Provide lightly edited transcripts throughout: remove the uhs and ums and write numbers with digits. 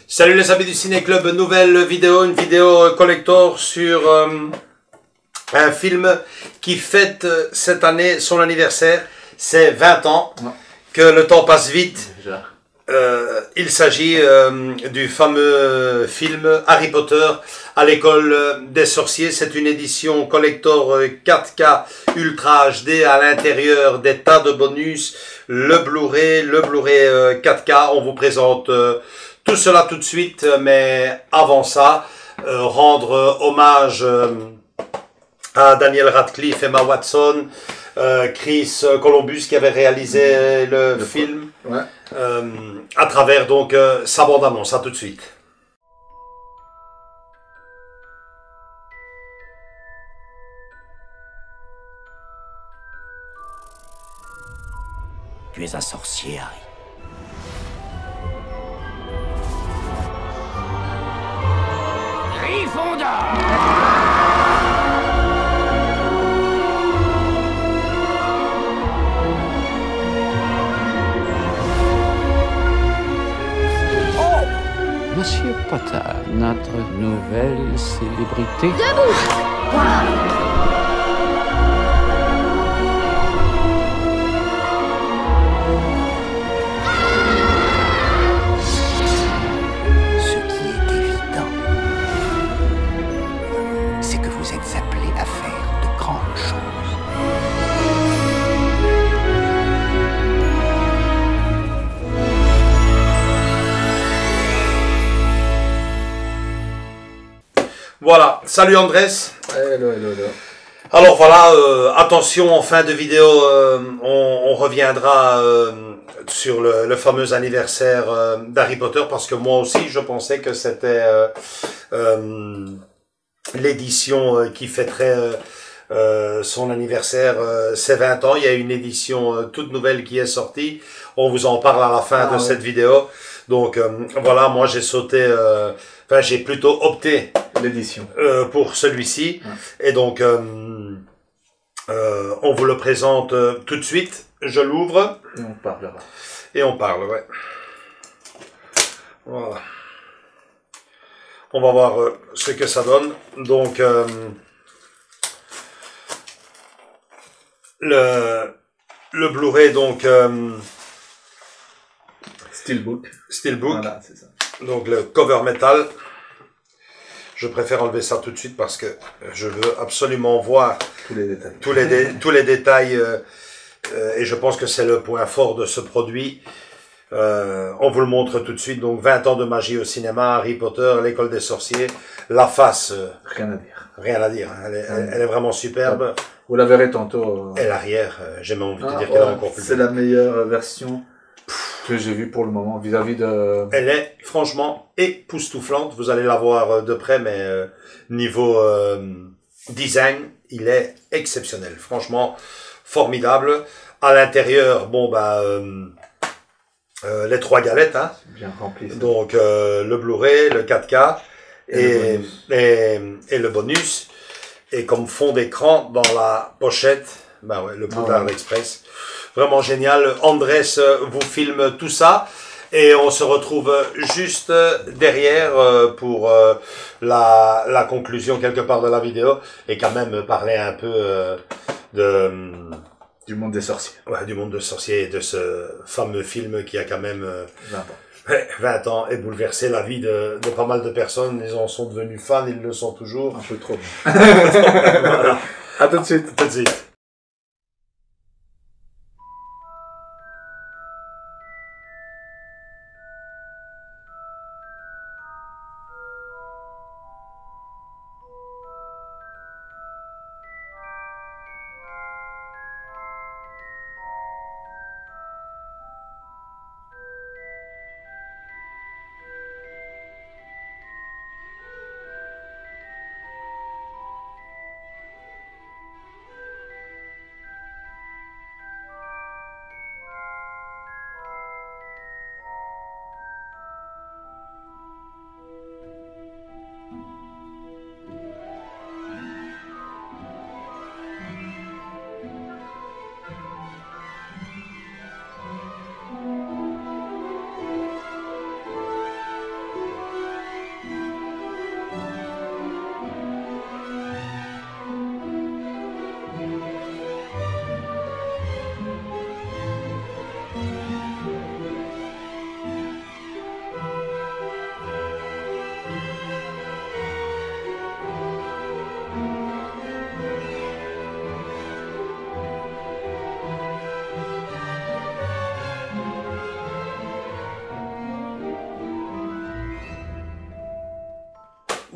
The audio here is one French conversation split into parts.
Salut les amis du Ciné Club, nouvelle vidéo, une vidéo collector sur un film qui fête cette année son anniversaire. C'est 20 ans, que le temps passe vite. Il s'agit du fameux film Harry Potter à l'école des sorciers. C'est une édition collector 4K Ultra HD, à l'intérieur des tas de bonus, le Blu-ray 4K. On vous présente tout cela tout de suite, mais avant ça, rendre hommage à Daniel Radcliffe, Emma Watson, Chris Columbus qui avait réalisé le film, à travers donc sa bande-annonce. À tout de suite. Tu es un sorcier, Harry. Gryffondor! Monsieur Potter, notre nouvelle célébrité. Debout! Ce qui est évident, c'est que vous êtes appelé à faire de grandes choses. Voilà, salut Andrés. Hello, hello, hello. Alors voilà, attention, en fin de vidéo, on reviendra sur le fameux anniversaire d'Harry Potter, parce que moi aussi je pensais que c'était l'édition qui fêterait son anniversaire, ses 20 ans. Il y a une édition toute nouvelle qui est sortie, on vous en parle à la fin de cette vidéo. Donc voilà, moi j'ai sauté, enfin j'ai plutôt opté L'édition. pour celui-ci, et donc on vous le présente tout de suite. Je l'ouvre Et on parlera. et on parle, ouais. Voilà. On va voir ce que ça donne. Donc le Blu-ray, donc Steelbook. Steelbook, Voilà, c'est ça. donc le cover métal. Je préfère enlever ça tout de suite parce que je veux absolument voir Tous les détails. tous les détails, et je pense que c'est le point fort de ce produit. On vous le montre tout de suite. Donc 20 ans de magie au cinéma, Harry Potter, l'école des sorciers. La face, Rien à dire. rien à dire. Elle est vraiment superbe. Vous la verrez tantôt. Et l'arrière, j'ai même envie de dire qu'elle est encore plus c'est belle. la meilleure version que j'ai vue pour le moment vis-à-vis de... Elle est franchement époustouflante. Vous allez la voir de près, mais niveau design, il est exceptionnel. Franchement, formidable. À l'intérieur, bon bah les 3 galettes, hein. Bien rempli. Ça. Donc le Blu-ray, le 4K et le bonus. Et comme fond d'écran dans la pochette, bah ouais, le Poudlard Express. Vraiment génial. Andrés vous filme tout ça. Et on se retrouve juste derrière pour la conclusion quelque part de la vidéo. Et quand même parler un peu Du monde des sorciers. ouais, du monde de sorciers et de ce fameux film qui a quand même 20 ans. 20 ans et bouleversé la vie de pas mal de personnes. Ils en sont devenus fans, ils le sont toujours. Un peu trop. Voilà. À tout de suite. Tout de suite.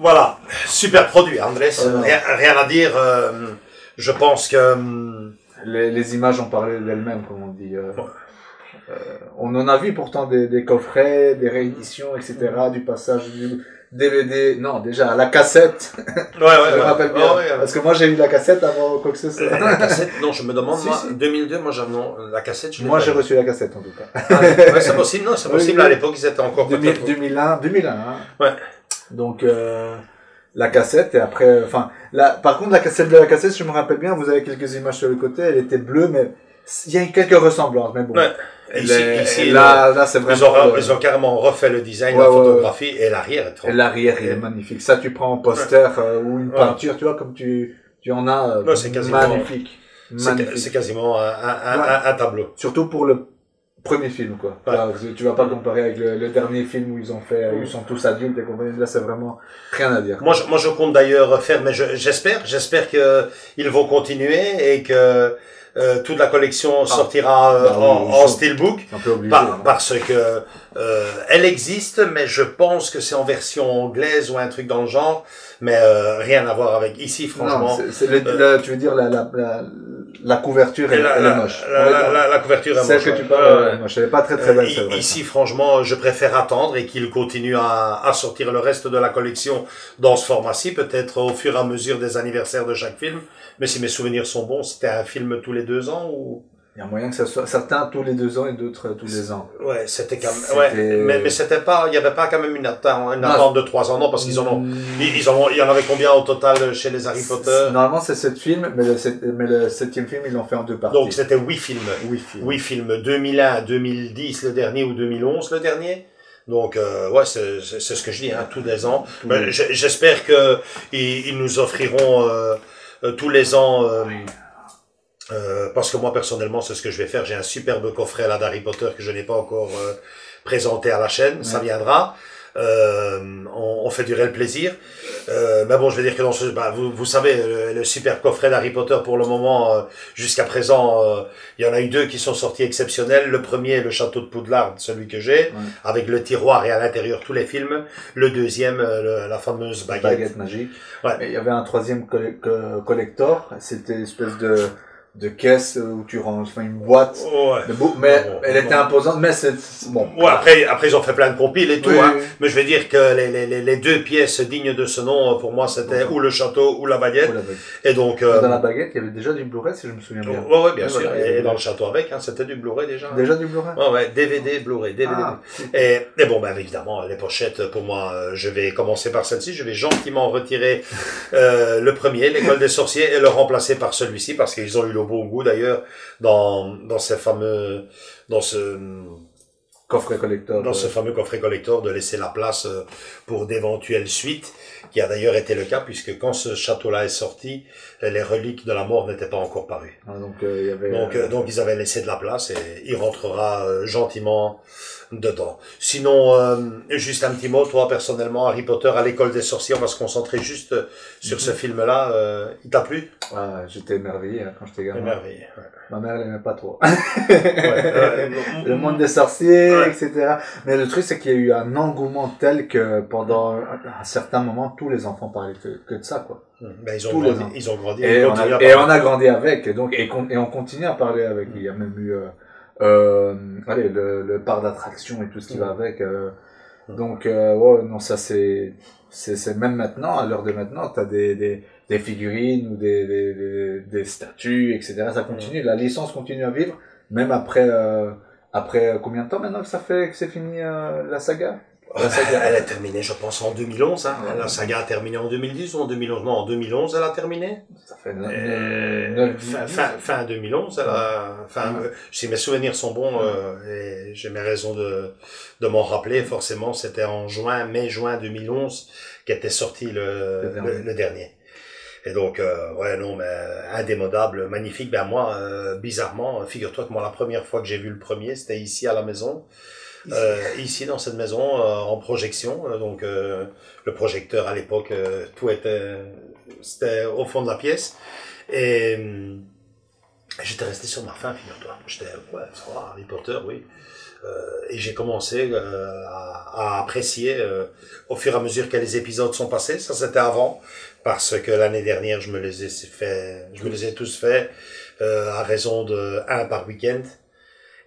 Voilà, super produit, Andrés. Ouais. Rien à dire. Je pense que Les images ont parlé d'elles-mêmes, comme on dit. On en a vu pourtant des coffrets, des rééditions, etc., du passage du DVD, non, déjà, la cassette. ouais, Je me rappelle bien. Parce que moi, j'ai eu la cassette avant quoi que ce soit. la cassette, non, je me demande, Si, moi, si. 2002, moi, j'avais, non, la cassette, je l'ai Moi, pas j'ai eu. reçu la cassette, en tout cas. Ah, ouais, c'est possible, non, c'est Oui, possible, oui. à l'époque, ils étaient encore 2001, hein. Ouais. Donc, la cassette, et après, enfin, par contre, la cassette de la cassette, je me rappelle bien, vous avez quelques images sur le côté, elle était bleue, mais il y a quelques ressemblances, mais bon. Ouais. Et ici, là, c'est vraiment. ils ont carrément refait le design, Ouais, la ouais, photographie, et l'arrière est trop. Et l'arrière, il est magnifique. Ça, tu prends un poster ou une peinture, tu vois, comme tu en as, Ouais, c'est quasiment- magnifique. Magnifique. C'est quasiment un tableau. Surtout pour le premier film, quoi. Ouais. Là, tu vas pas comparer avec le dernier film où ils ont fait, ils sont tous adultes et compagnie. Là, c'est vraiment rien à dire. Moi, je compte d'ailleurs faire, mais j'espère que ils vont continuer et que toute la collection sortira en steelbook. C'est un peu obligé. Hein. Parce que elle existe, mais je pense que c'est en version anglaise ou un truc dans le genre, mais rien à voir avec ici, franchement. Non, tu veux dire la couverture, elle est moche. La couverture est moche. Celle que tu parles, moche. Elle est pas très très belle, c'est vrai. Ici, franchement, je préfère attendre et qu'ils continuent à sortir le reste de la collection dans ce format-ci, peut-être au fur et à mesure des anniversaires de chaque film. Mais si mes souvenirs sont bons, c'était un film tous les 2 ans ou... Il y a moyen que ça soit certains tous les 2 ans et d'autres tous les ans. Ouais, c'était quand même, ouais, mais c'était pas, il y avait pas quand même une attente de 3 ans, non, parce qu'ils en ont, il y en avait combien au total chez les Harry Potter? Normalement, c'est 7 films, mais le 7e film, ils l'ont fait en 2 parties. Donc, c'était 8 films. 8 films. 2001, 2010 le dernier ou 2011 le dernier. Donc, ouais, c'est ce que je dis, hein, tous les ans. J'espère que ils nous offriront, tous les ans, parce que moi personnellement c'est ce que je vais faire. J'ai un superbe coffret là d'Harry Potter que je n'ai pas encore présenté à la chaîne. Ça viendra. On fait durer le plaisir. Mais bon, je vais dire que dans ce, vous savez, le super coffret d'Harry Potter pour le moment, jusqu'à présent, il y en a eu 2 qui sont sortis exceptionnels. Le premier, le château de Poudlard, celui que j'ai, avec le tiroir et à l'intérieur tous les films. Le deuxième, la fameuse baguette magique. Ouais. Et il y avait un 3e collector. C'était une espèce de caisse où tu ranges, enfin une boîte. Ouais. Mais elle était imposante, mais c'est bon. Ouais, après ils ont fait plein de compiles et tout, Oui, hein. oui. Mais je vais dire que les 2 pièces dignes de ce nom, pour moi, c'était ou le château ou la baguette. Et donc, dans la baguette, il y avait déjà du Blu-ray, si je me souviens bien. ouais, bien Oui, sûr. voilà. Et dans le château avec, hein, c'était du Blu-ray déjà. Déjà du Blu-ray? Ouais, DVD, Blu-ray, DVD. Ah. Et bon, évidemment, les pochettes, pour moi, je vais commencer par celle-ci. Je vais gentiment retirer le premier, l'École des sorciers, et le remplacer par celui-ci, parce qu'ils ont eu le bon goût, d'ailleurs, dans ces fameux, dans ce Coffret collector. Dans ce fameux coffret collector, de laisser la place pour d'éventuelles suites, qui a d'ailleurs été le cas, puisque quand ce château-là est sorti, les reliques de la mort n'étaient pas encore parues. Ah, donc, il y avait, donc ils avaient laissé de la place et il rentrera gentiment dedans. Sinon, juste un petit mot, toi personnellement, Harry Potter à l'école des sorciers, on va se concentrer juste sur ce film-là. Il t'a plu? Ah, j'étais émerveillé quand j'étais gamin. Émerveillé, ouais. Ma mère l'aimait pas trop. Ouais, le monde des sorciers, etc. Mais le truc, c'est qu'il y a eu un engouement tel que pendant un certain moment, tous les enfants parlaient que de ça, quoi. Ben, ils ont grandi. Et on a grandi avec, et donc, et on continue à parler avec. Il y a même eu, allez, le parc d'attractions et tout ce qui va avec. Donc, ouais, non, ça c'est même maintenant, à l'heure de maintenant, t'as des figurines ou des statues, etc. Ça continue, la licence continue à vivre, même après combien de temps maintenant que ça fait que c'est fini la saga? Elle a terminé, je pense, en 2011. Hein. La saga a terminé en 2010 ou en 2011? Non, en 2011, elle a terminé. Ça fait fin 2011. Si mes souvenirs sont bons, et j'ai mes raisons de m'en rappeler, forcément, c'était en mai-juin 2011 qu'était sorti le dernier. Et donc, ouais, non, mais indémodable, magnifique. Ben moi, bizarrement, figure-toi que moi, la première fois que j'ai vu le premier, c'était ici à la maison. Ici dans cette maison en projection, donc le projecteur à l'époque, tout c'était au fond de la pièce, et J'étais resté sur ma faim, figure-toi. J'étais, ouais, ça va, Harry Potter, oui. Et j'ai commencé à apprécier au fur et à mesure que les épisodes sont passés. Ça, c'était avant, parce que l'année dernière, je me les ai tous faits à raison de 1 par week-end.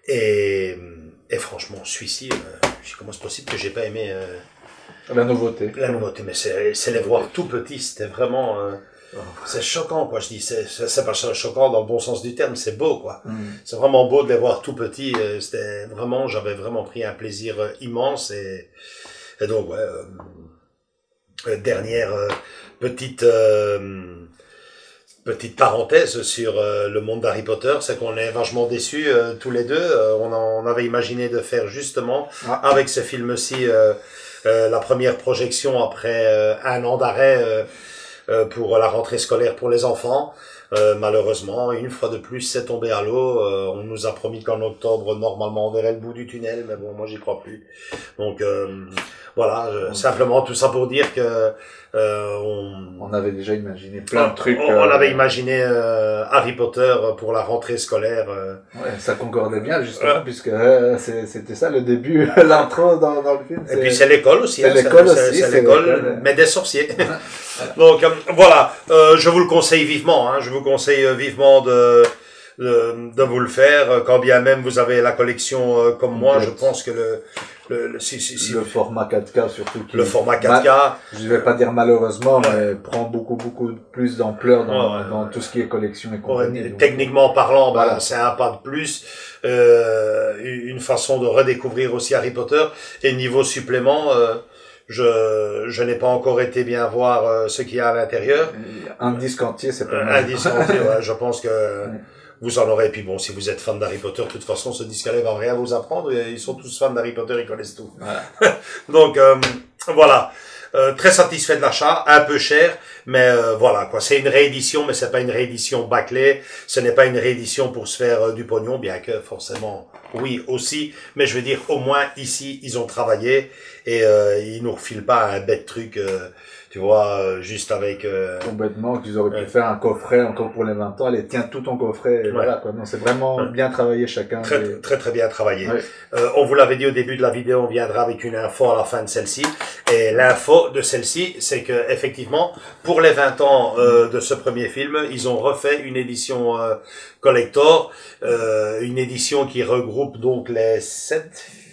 Et franchement, celui-ci, comment c'est possible que j'ai pas aimé La nouveauté. la nouveauté, mais c'est les voir tout petits, c'était vraiment c'est choquant, quoi. Je dis, c'est pas choquant dans le bon sens du terme, c'est beau, quoi. C'est vraiment beau de les voir tout petits. C'était vraiment, j'avais vraiment pris un plaisir immense et donc ouais. Dernière petite parenthèse sur le monde d'Harry Potter, c'est qu'on est vachement déçus tous les deux. On avait imaginé de faire justement avec ce film-ci la première projection après 1 an d'arrêt pour la rentrée scolaire pour les enfants. Malheureusement, une fois de plus, c'est tombé à l'eau. On nous a promis qu'en octobre, normalement, on verrait le bout du tunnel, mais bon, moi, j'y crois plus. Donc, voilà, simplement tout ça pour dire que on avait déjà imaginé plein de trucs. On avait imaginé Harry Potter pour la rentrée scolaire. Ouais, ça concordait bien justement, puisque c'était ça le début, l'intro dans le film. Et puis c'est l'école aussi. C'est l'école aussi. C'est l'école, mais des sorciers. Donc voilà, je vous le conseille vivement. Je vous conseille vivement de vous le faire, quand bien même vous avez la collection comme moi. Je pense que le format 4K surtout. Le format 4K. Je vais pas dire malheureusement, mais prend beaucoup plus d'ampleur dans tout ce qui est collection et compagnie. Techniquement parlant, voilà. C'est un pas de plus. Une façon de redécouvrir aussi Harry Potter. Et niveau supplément, je n'ai pas encore été bien voir ce qu'il y a à l'intérieur. Un disque entier, c'est pas mal. Un disque entier, ouais, je pense que vous en aurez. Et puis bon, si vous êtes fan d'Harry Potter, de toute façon, ce disque-là va rien vous apprendre. Ils sont tous fans d'Harry Potter, ils connaissent tout. Voilà. Donc, voilà. Très satisfait de l'achat, un peu cher, mais voilà quoi. C'est une réédition, mais c'est pas une réédition bâclée. Ce n'est pas une réédition pour se faire du pognon, bien que forcément, oui aussi. Mais je veux dire, au moins ici, ils ont travaillé et ils nous refilent pas un bête truc. Tu vois, juste avec... Complètement, qu'ils auraient pu faire un coffret encore pour les 20 ans. Allez, tiens tout ton coffret. Et voilà, quoi. Non, c'est vraiment bien travaillé chacun. Très bien travaillé. Ouais. On vous l'avait dit au début de la vidéo, on viendra avec une info à la fin de celle-ci. Et l'info de celle-ci, c'est que effectivement, pour les 20 ans de ce premier film, ils ont refait une édition collector. Une édition qui regroupe donc les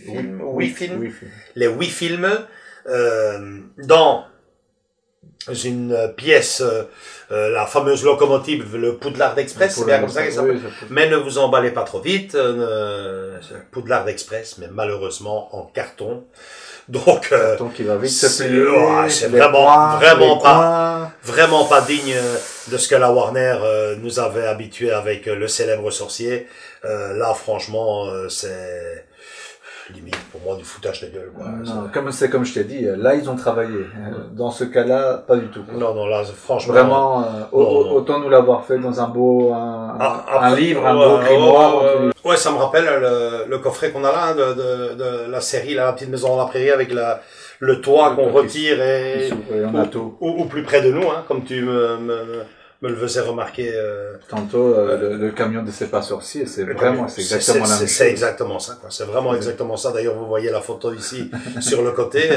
8 films. Les 8 films dans une pièce, la fameuse locomotive, le Poudlard Express, c'est bien comme ça qu'il s'appelle. Mais ne vous emballez pas trop vite, Poudlard Express, mais malheureusement en carton. Donc, carton qui va vite se plier, c'est vraiment pas digne de ce que la Warner nous avait habitué avec le célèbre sorcier. Là, franchement, c'est limite pour moi du foutage de gueule, quoi. Non, comme je t'ai dit, là ils ont travaillé. Dans ce cas-là, pas du tout. Non, là franchement vraiment autant nous l'avoir fait dans un beau un livre, un beau grimoire. Ouais, ça me rappelle le coffret qu'on a là de la série La Petite Maison dans la Prairie avec le toit qu'on retire et on a tout. Ou plus près de nous, comme tu me le faisais remarquer tantôt. Le camion de C'est pas sorcier, c'est exactement la même chose. C'est exactement ça, quoi. C'est vraiment exactement ça. D'ailleurs, vous voyez la photo ici sur le côté.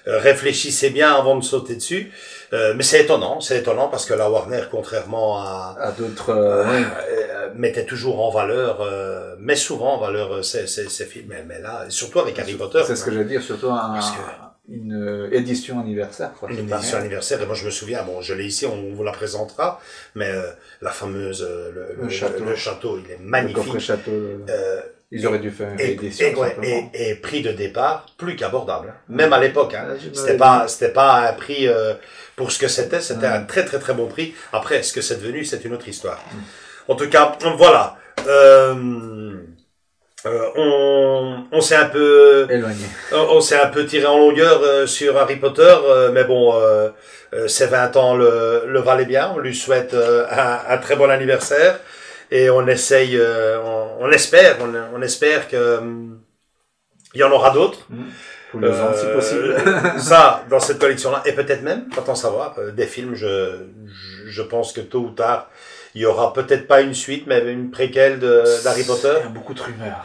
Réfléchissez bien avant de sauter dessus. Mais c'est étonnant parce que la Warner, contrairement à d'autres, mettait toujours en valeur, met souvent en valeur ces films. Mais là, surtout avec Harry Potter. C'est ce que j'allais dire, surtout une édition anniversaire. Une édition anniversaire, et moi je me souviens, bon, je l'ai ici, on vous la présentera, mais la fameuse, le château, il est magnifique. Le coffret château, ils auraient dû faire une réédition. Et prix de départ, plus qu'abordable. Même à l'époque, c'était pas un prix pour ce que c'était un très très très bon prix. Après, ce que c'est devenu, c'est une autre histoire. En tout cas, voilà. On s'est un peu éloigné. On s'est un peu tiré en longueur sur Harry Potter, mais bon, ses 20 ans le valaient bien. On lui souhaite un très bon anniversaire et on essaye, on espère que il y en aura d'autres. Tous les ans, si possible. Ça, dans cette collection-là, et peut-être même, pas tant savoir, des films, je pense que tôt ou tard, il y aura peut-être pas une suite, mais une préquelle d'Harry Potter. Il y a beaucoup de rumeurs.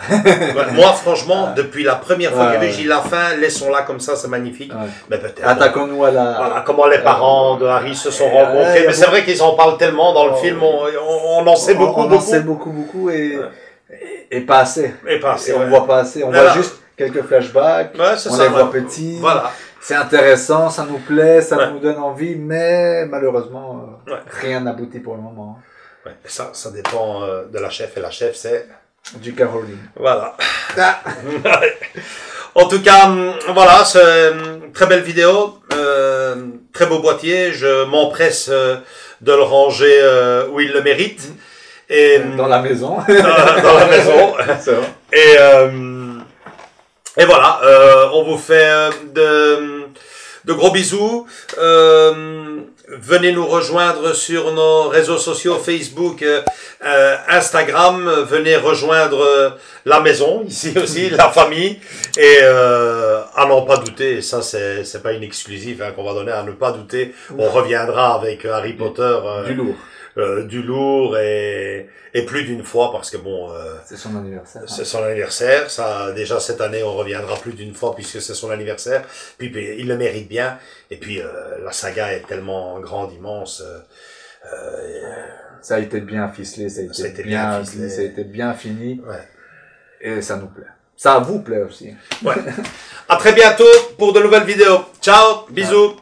Moi, franchement, depuis la première fois que j'ai vu, j'ai dit la fin, laissons-la comme ça, c'est magnifique. Ouais. Mais peut-être. Attaquons-nous à la... Voilà, comment les parents de Harry se sont rencontrés. Mais c'est vrai qu'ils en parlent tellement dans le film, on en sait beaucoup, on en sait beaucoup et pas assez. Et pas assez, on voit pas assez. On voit juste quelques flashbacks. Ouais, c'est on ça, les voit petits. Voilà. C'est intéressant, ça nous plaît, ça nous donne envie, mais malheureusement, rien n'aboutit pour le moment. Ouais, ça dépend de la chef, et la chef, c'est... Du Caroline. Voilà. En tout cas, voilà, c'est une très belle vidéo, très beau boîtier, je m'empresse de le ranger où il le mérite. Et, dans la maison. Dans la maison. C'est vrai. Et voilà, on vous fait de gros bisous. Venez nous rejoindre sur nos réseaux sociaux, Facebook, Instagram. Venez rejoindre la maison, ici aussi, la famille. Et à n'en pas douter, et ça c'est pas une exclusive qu'on va donner, à ne pas douter, on reviendra avec Harry Potter. Du lourd. Du lourd et plus d'une fois parce que bon c'est son anniversaire. C'est son anniversaire, ça déjà cette année on reviendra plus d'une fois puisque c'est son anniversaire, puis il le mérite bien et puis la saga est tellement grande, immense. Ça a été bien ficelé, ça a été bien ficelé, ça a été bien fini. Ouais. Et ça nous plaît. Ça vous plaît aussi. Ouais. À très bientôt pour de nouvelles vidéos. Ciao, bisous.